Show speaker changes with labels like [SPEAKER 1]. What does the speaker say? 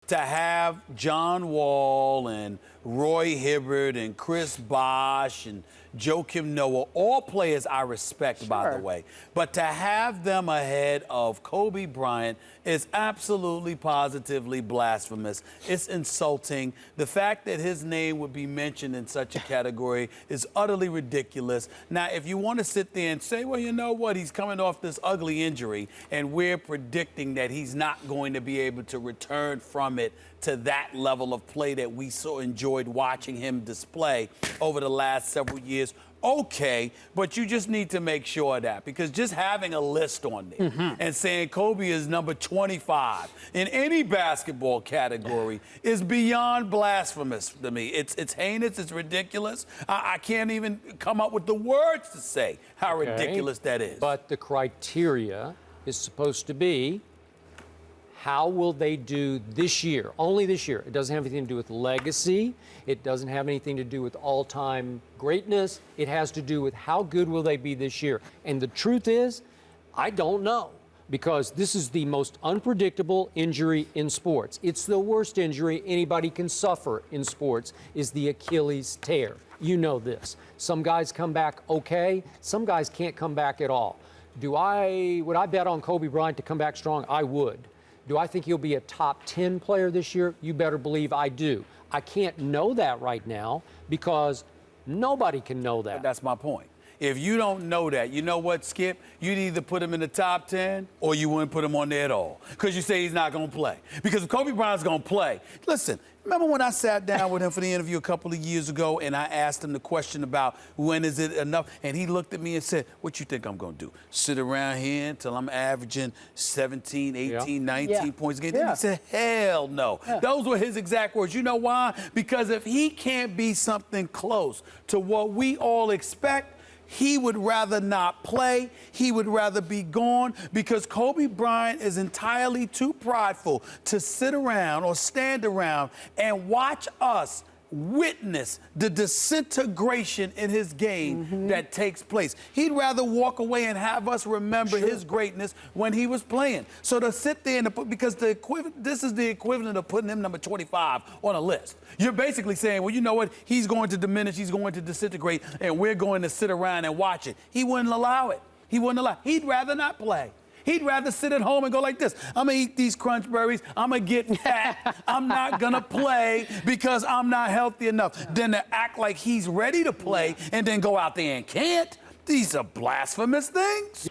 [SPEAKER 1] To have John Wall and Roy Hibbert and Chris Bosh and Joakim Noah, all players I respect, by the way, but to have them ahead of Kobe Bryant is absolutely, positively blasphemous. It's insulting. The fact that his name would be mentioned in such a category is utterly ridiculous. Now, if you want to sit there and say, well, you know what, he's coming off this ugly injury, and we're predicting that he's not going to be able to return from it to that level of play that we so enjoyed watching him display over the last several years. Okay, but you just need to make sure of that, because just having a list on there and saying Kobe is number 25 in any basketball category is beyond blasphemous to me. It's heinous, it's ridiculous. I can't even come up with the words to say how ridiculous that is.
[SPEAKER 2] But the criteria is supposed to be, how will they do this year? Only this year. It doesn't have anything to do with legacy. It doesn't have anything to do with all-time greatness. It has to do with how good will they be this year. And the truth is, I don't know, because this is the most unpredictable injury in sports. It's the worst injury anybody can suffer in sports, is the Achilles tear. You know this. Some guys come back okay. Some guys can't come back at all. Would I bet on Kobe Bryant to come back strong? I would. Do I think he'll be a top 10 player this year? You better believe I do. I can't know that right now because nobody can know that.
[SPEAKER 1] That's my point. If you don't know that, you know what, Skip? You'd either put him in the top 10 or you wouldn't put him on there at all, because you say he's not going to play. Because if Kobe Bryant's going to play, listen, remember when I sat down with him for the interview a couple of years ago and I asked him the question about when is it enough? And he looked at me and said, what you think I'm going to do? Sit around here until I'm averaging 17, 18, 19 points a game? Then he said, hell no. Those were his exact words. You know why? Because if he can't be something close to what we all expect, he would rather not play. He would rather be gone, because Kobe Bryant is entirely too prideful to sit around or stand around and watch us witness the disintegration in his game that takes place. He'd rather walk away and have us remember his greatness when he was playing. So to sit there and because this is the equivalent of putting him number 25 on a list. You're basically saying, well, you know what? He's going to diminish, he's going to disintegrate, and we're going to sit around and watch it. He wouldn't allow it. He wouldn't allow it. He'd rather not play. He'd rather sit at home and go like this. I'm going to eat these crunch berries. I'm going to get fat. I'm not going to play because I'm not healthy enough. Than to act like he's ready to play and then go out there and can't. These are blasphemous things.